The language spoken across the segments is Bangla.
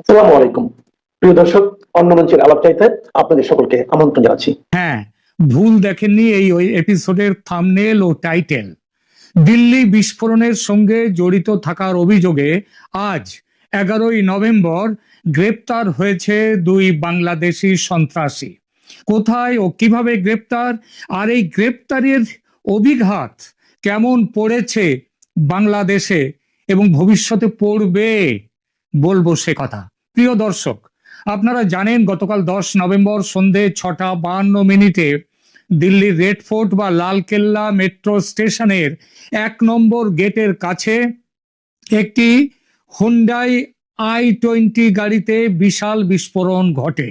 আসসালামু আলাইকুম। প্রিয় দর্শক, অন্য মঞ্চের আলাপচারিতায় আপনাদের সকলকে আমন্ত্রণ জানাচ্ছি। হ্যাঁ, ভুল দেখেননি এই ওই এপিসোডের থাম্বনেল ও টাইটেল। দিল্লি বিস্ফোরণের সঙ্গে জড়িত থাকার অভিযোগে আজ 11ই নভেম্বর গ্রেপ্তার হয়েছে দুই বাংলাদেশি সন্ত্রাসী। কোথায় ও কিভাবে গ্রেপ্তার, আর এই গ্রেপ্তারের অভিঘাত কেমন পড়েছে বাংলাদেশে এবং ভবিষ্যতে পড়বে, বলবো সে কথা। প্রিয় দর্শক, আপনারা জানেন গতকাল 10 নভেম্বর সন্ধে 6:52 দিল্লির রেড ফোর্ট বা লালকেল্লা মেট্রো স্টেশনের 1 নম্বর গেটের কাছে একটি হুন্ডাই i20 গাড়িতে বিশাল বিস্ফোরণ ঘটে।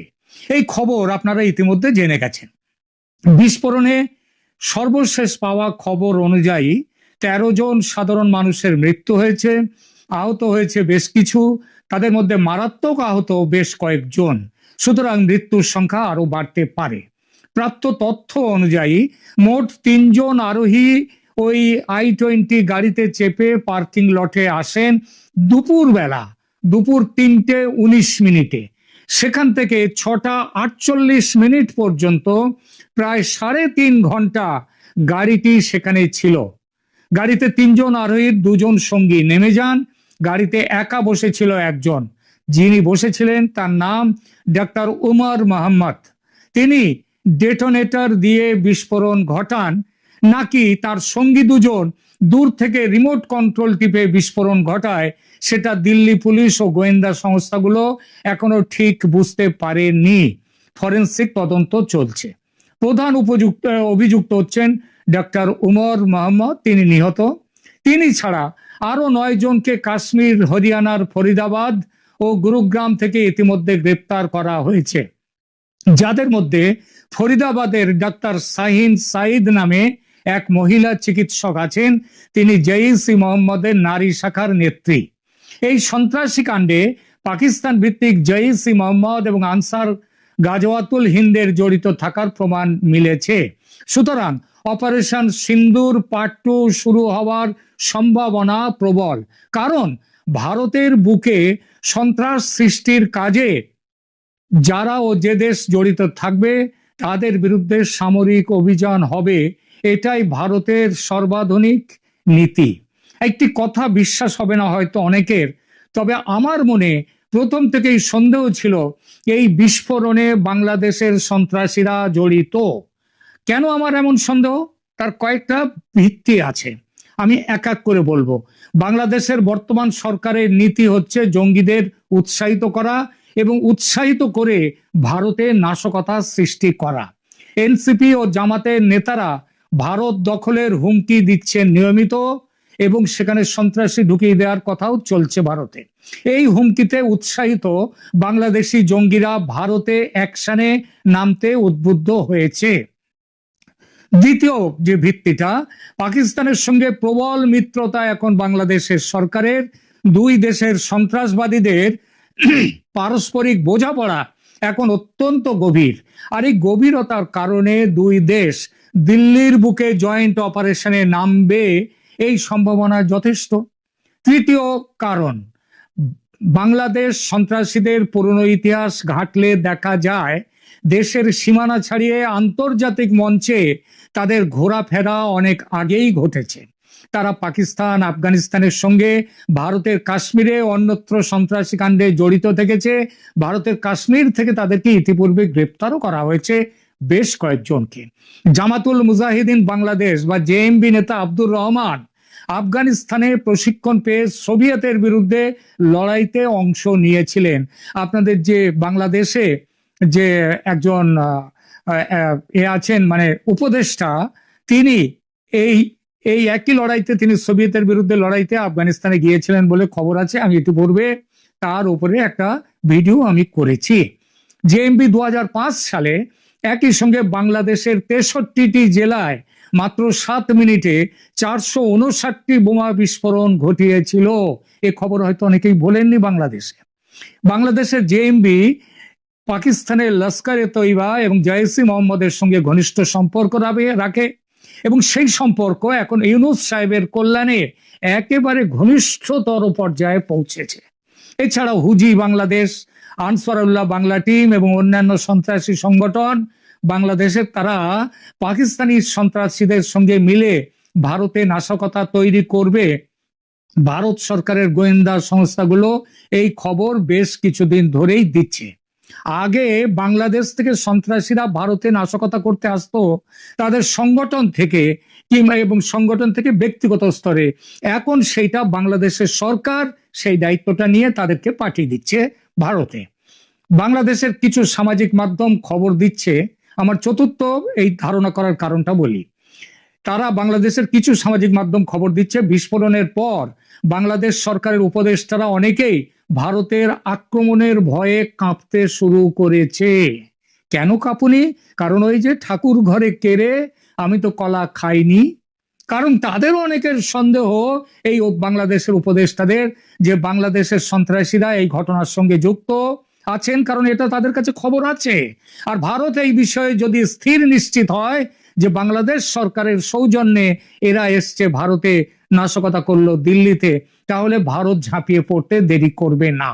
এই খবর আপনারা ইতিমধ্যে জেনে গেছেন। বিস্ফোরণে সর্বশেষ পাওয়া খবর অনুযায়ী 13 জন সাধারণ মানুষের মৃত্যু হয়েছে, আহত হয়েছে বেশ কিছু, তাদের মধ্যে মারাত্মক আহত বেশ কয়েকজন। সুতরাং মৃত্যুর সংখ্যা আরো বাড়তে পারে। প্রাপ্ত তথ্য অনুযায়ী মোট 3 জন আরোহী ওই i20 গাড়িতে চেপে পার্কিং লটে আসেন দুপুর 3:19। সেখান থেকে 6:48 পর্যন্ত প্রায় 3.5 ঘন্টা গাড়িটি সেখানে ছিল। গাড়িতে 3 জন আরোহীর 2 জন সঙ্গী নেমে যান। গাড়িতে একা বসেছিল একজন। যিনি বসেছিলেন তার নাম ডাক্তার উমর মোহাম্মদ। তিনি ডেটোনেটর দিয়ে বিস্ফোরণ ঘটান, নাকি তার সঙ্গী 2 জন দূর থেকে রিমোট কন্ট্রোল টিপে বিস্ফোরণ ঘটায়, সেটা দিল্লি পুলিশ ও গোয়েন্দা সংস্থাগুলো এখনো ঠিক বুঝতে পারেনি। ফরেনসিক তদন্ত চলছে। প্রধান অভিযুক্ত হচ্ছেন ডাক্তার উমর মোহাম্মদ, তিনি নিহত। তিনি ছাড়া আরো 9 জনকে কাশ্মীর, হরিয়ানার ফরিদাবাদ ও গুরুগ্রাম থেকে ইতিমধ্যে গ্রেপ্তার করা হয়েছে, যাদের মধ্যে ফরিদাবাদের ডাক্তার শাহিন সাইদ নামে এক মহিলা চিকিৎসক আছেন। তিনি জঈশ-ই-মোহাম্মদের নারী শাখার নেত্রী। এই সন্ত্রাসী কাণ্ডে পাকিস্তান ভিত্তিক জঈশ-ই-মোহাম্মদ এবং আনসার গাজওয়াতুল হিন্দের জড়িত থাকার প্রমাণ মিলেছে। সুতরাং অপারেশন সিন্দুর পার্ট 2 শুরু হওয়ার সম্ভাবনা প্রবল, কারণ ভারতের বুকে সন্ত্রাস সৃষ্টির কাজে যারা ও যে দেশ জড়িত থাকবে তাদের বিরুদ্ধে সামরিক অভিযান হবে, এটাই ভারতের সর্বাধুনিক নীতি। একটি কথা বিশ্বাস হবে না হয়তো অনেকের, তবে আমার মনে প্রথম থেকেই সন্দেহ ছিল এই বিস্ফোরণে বাংলাদেশের সন্ত্রাসীরা জড়িত। কেন আমার এমন সন্দেহ? তার কয়েকটা ভিত্তি আছে, আমি এক এক করে বলবো। বাংলাদেশের বর্তমান সরকারের নীতি হচ্ছে জঙ্গিদের উৎসাহিত করা এবং উৎসাহিত করে ভারতে নাশকতা সৃষ্টি করা। এনসিপি ও জামাতের নেতারা ভারত দখলের হুমকি দিচ্ছেন নিয়মিত, এবং সেখানে সন্ত্রাসী ঢুকিয়ে দেওয়ার কথাও চলছে ভারতে। এই হুমকিতে উৎসাহিত বাংলাদেশি জঙ্গিরা ভারতে অ্যাকশনে নামতে উদ্বুদ্ধ হয়েছে। দ্বিতীয় যে ভিত্তিটা, পাকিস্তানের সঙ্গে প্রবল মিত্রতা এখন বাংলাদেশের সরকারের। দুই দেশের সন্ত্রাসবাদীদের পারস্পরিক বোঝাপড়া এখন অত্যন্ত গভীর, আর এই গভীরতার কারণে দুই দেশ দিল্লির বুকে জয়েন্ট অপারেশনে নামবে, এই সম্ভাবনা যথেষ্ট। তৃতীয় কারণ, বাংলাদেশ সন্ত্রাসীদের পুরনো ইতিহাস ঘাটলে দেখা যায় দেশের সীমানা ছাড়িয়ে আন্তর্জাতিক মঞ্চে তাদের ঘোরাফেরা অনেক আগেই ঘটেছে। তারা পাকিস্তান, আফগানিস্তানের সঙ্গে ভারতের কাশ্মীরে অন্যত্র সন্ত্রাসী কাণ্ডে জড়িত থেকেছে। ভারতের কাশ্মীর থেকে তাদেরকে ইতিপূর্বে গ্রেপ্তারও করা হয়েছে বেশ কয়েকজনকে। জামাতুল মুজাহিদিন বাংলাদেশ বা জেএমবি নেতা আব্দুর রহমান আফগানিস্তানে প্রশিক্ষণ পেয়ে সোভিয়েতের বিরুদ্ধে লড়াইতে অংশ নিয়েছিলেন। আপনাদের যে বাংলাদেশে যে একজন আছেন মানে উপদেষ্টা, তিনি এই এই একই লড়াইতে, তিনি সোভিয়েতের বিরুদ্ধে লড়াইতে আফগানিস্তানে গিয়েছিলেন বলে খবর আছে। আমি ইতিপূর্বে তার উপরে একটা ভিডিও আমি করেছি। জেএমবি 2005 সালে একই সঙ্গে বাংলাদেশের 63টি জেলায় মাত্র 7 মিনিটে 459টি বোমা বিস্ফোরণ ঘটিয়েছিল। এ খবর হয়তো অনেকেই বলেননি। বাংলাদেশের জেএমবি পাকিস্তানের লস্কর-এ তৈবা এবং জঈশ-ই-মোহাম্মদের সঙ্গে ঘনিষ্ঠ সম্পর্ক রাখে, এবং সেই সম্পর্ক এখন ইউনূস সাহেবের কল্যাণে একেবারে ঘনিষ্ঠতর পর্যায়ে পৌঁছেছে। এছাড়াও হুজি বাংলাদেশ, আনসারুল্লাহ বাংলা টিম এবং অন্যান্য সন্ত্রাসী সংগঠন বাংলাদেশের, তারা পাকিস্তানি সন্ত্রাসীদের সঙ্গে মিলে ভারতে নাশকতা তৈরি করবে। ভারত সরকারের গোয়েন্দা সংস্থাগুলো এই খবর বেশ কিছুদিন ধরেই দিচ্ছে। আগে বাংলাদেশ থেকে সন্ত্রাসীরা ভারতে নাশকতা করতে আসতো তাদের সংগঠন থেকে কিংবা এবং সংগঠন থেকে ব্যক্তিগত স্তরে। এখন সেইটা বাংলাদেশের সরকার সেই দায়িত্বটা নিয়ে তাদেরকে পাঠিয়ে দিচ্ছে ভারতে। বাংলাদেশের কিছু সামাজিক মাধ্যম খবর দিচ্ছে, আমার চতুর্থ এই ধারণা করার কারণটা বলি। তারা বাংলাদেশের কিছু সামাজিক মাধ্যম খবর দিচ্ছে বিস্ফোরণের পর বাংলাদেশ সরকারের উপদেষ্টারা অনেকেই ভারতের আক্রমণের ভয়ে কাঁপতে শুরু করেছে। কেন কাঁপুনি? কারণ ওই যে ঠাকুর ঘরে কেড়ে আমি তো কলা খাইনি। কারণ তাদেরও অনেকের সন্দেহ এই বাংলাদেশের উপদেষ্টাদের যে বাংলাদেশের সন্ত্রাসীরা এই ঘটনার সঙ্গে যুক্ত আছেন, কারণ এটা তাদের কাছে খবর আছে। আর ভারত এই বিষয়ে যদি স্থির নিশ্চিত হয় যে বাংলাদেশ সরকারের সৌজন্যে এরা এসছে ভারতে নাশকতা করলো দিল্লিতে, তাহলে ভারত ঝাঁপিয়ে পড়তে দেরি করবে না।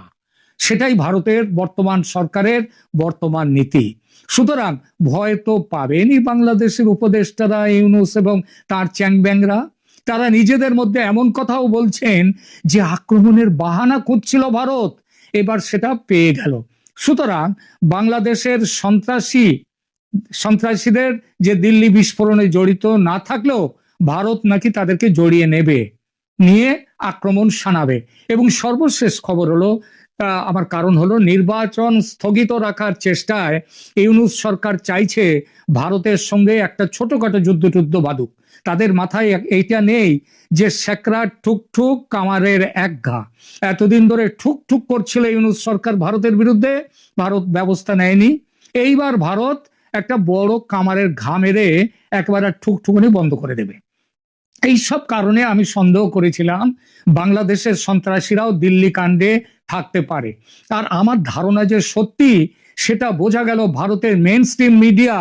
সেটাই ভারতের বর্তমান সরকারের বর্তমান নীতি। সুতরাং ভয় তো পাবেনই বাংলাদেশের উপদেষ্টারা ইউনূস এবং তার চ্যাংব্যাংরা। তারা নিজেদের মধ্যে এমন কথাও বলছেন যে আক্রমণের বাহানা খুঁজছিল ভারত, এবার সেটা পেয়ে গেল। সুতরাং বাংলাদেশের সন্ত্রাসীদের যে দিল্লি বিস্ফোরণে জড়িত না থাকলেও ভারত নাকি তাদেরকে জড়িয়ে নেবে, নিয়ে আক্রমণ শানাবে। এবং সর্বশেষ খবর হলো, আমার কারণ হলো নির্বাচন স্থগিত রাখার চেষ্টায় ইউনূস সরকার চাইছে ভারতের সঙ্গে একটা ছোটখাটো যুদ্ধ বাঁধুক। তাদের মাথায় এইটা নেই যে শেকরা ঠুকঠুক কামারের এক ঘা। এতদিন ধরে ঠুকঠুক করছিল ইউনূস সরকার ভারতের বিরুদ্ধে, ভারত ব্যবস্থা নেয়নি। এইবার ভারত একটা বড় কামারের ঘা মেরে একবারে ঠুকঠুকুনি বন্ধ করে দেবে। এইসব কারণে আমি সন্দেহ করেছিলাম বাংলাদেশের সন্ত্রাসীরাও দিল্লি কাণ্ডে থাকতে পারে। আর আমার ধারণা যে সত্যি, সেটা বোঝা গেল ভারতের মেইন স্ট্রিম মিডিয়া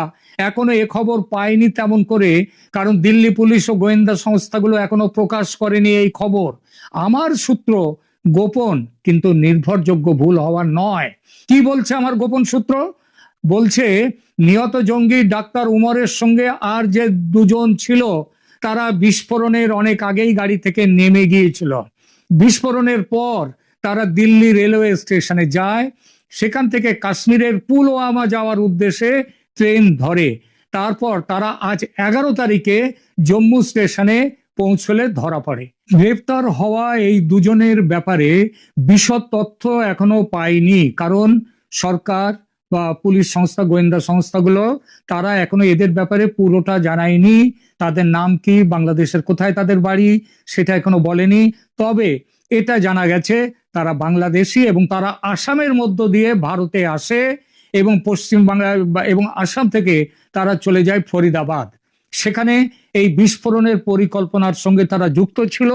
এখনো এ খবর পায়নি তেমন করে, কারণ দিল্লি পুলিশ ও গোয়েন্দা সংস্থাগুলো এখনো প্রকাশ করেনি এই খবর। আমার সূত্র গোপন কিন্তু নির্ভরযোগ্য, ভুল হওয়ার নয়। কি বলছে আমার গোপন সূত্র? বলছে নিহত জঙ্গি ডাক্তার উমরের সঙ্গে আর যে দুজন ছিল তারা বিস্ফোরণের অনেক আগেই গাড়ি থেকে নেমে গিয়েছিল। বিস্ফোরণের পর তারা দিল্লি রেলওয়ে স্টেশনে যায়, সেখান থেকে কাশ্মীরের পুলওয়ামা যাওয়ার উদ্দেশ্যে ট্রেন ধরে। তারপর তারা আজ 11 তারিখে জম্মু স্টেশনে পৌঁছলে ধরা পড়ে। গ্রেফতার হওয়া এই দুজনের ব্যাপারে বিশদ তথ্য এখনো পাইনি, কারণ সরকার বা পুলিশ সংস্থা, গোয়েন্দা সংস্থাগুলো তারা এখনো এদের ব্যাপারে পুরোটা জানায়নি। তাদের নাম কি, বাংলাদেশের কোথায় তাদের বাড়ি, সেটা এখনো বলেনি। তবে এটা জানা গেছে তারা বাংলাদেশি এবং তারা আসামের মধ্য দিয়ে ভারতে আসে এবং পশ্চিমবাংলা এবং আসাম থেকে তারা চলে যায় ফরিদাবাদ। সেখানে এই বিস্ফোরণের পরিকল্পনার সঙ্গে তারা যুক্ত ছিল।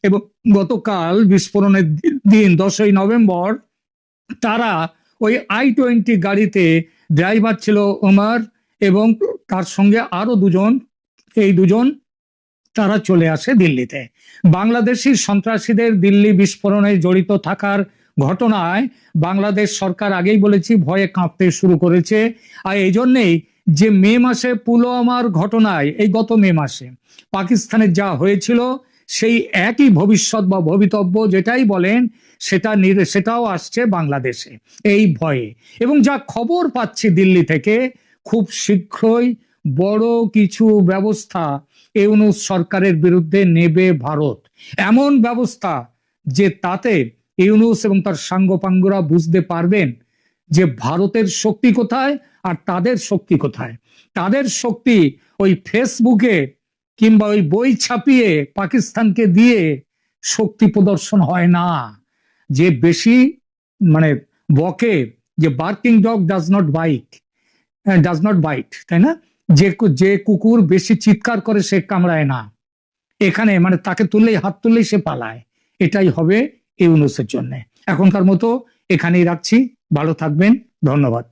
এবং গতকাল বিস্ফোরণের দিন 10ই নভেম্বর তারা ওই I-20 গাড়িতে, ড্রাইভার ছিল ওমর এবং তার সঙ্গে আরো দুজন, এই দুজন তারা চলে আসে দিল্লিতে। বাংলাদেশি সন্ত্রাসীদের দিল্লি বিস্ফোরণে জড়িত থাকার ঘটনায় বাংলাদেশ সরকার আগেই বলেছি ভয়ে কাঁপতে শুরু করেছে। আর এই জন্যেই যে মে মাসে পুলওয়ামার ঘটনায়, এই গত মে মাসে পাকিস্তানের যা হয়েছিল, সেই একই ভবিষ্যৎ বা ভবিতব্য যেটাই বলেন সেটাও আসছে বাংলাদেশে এই ভয়ে। এবং যা খবর পাচ্ছি দিল্লি থেকে, খুব শীঘ্রই বড় কিছু ব্যবস্থা ইউনূস সরকারের বিরুদ্ধে নেবে ভারত। এমন ব্যবস্থা যে তাতে ইউনূস এবং তার সাঙ্গপাঙ্গরা বুঝতে পারবেন যে ভারতের শক্তি কোথায় আর তাদের শক্তি কোথায়। তাদের শক্তি ওই ফেসবুকে কিংবা ওই বই ছাপিয়ে পাকিস্তানকে দিয়ে শক্তি প্রদর্শন হয় না। যে বেশি বকে, যে barking dog does not byte, তাই না? যে কুকুর বেশি চিৎকার করে সে কামড়ায় না। এখানে তাকে হাত তুললেই সে পালায়। এটাই হবে ইউনূসের জন্য। এখনকার মতো এখানেই রাখছি। ভালো থাকবেন, ধন্যবাদ।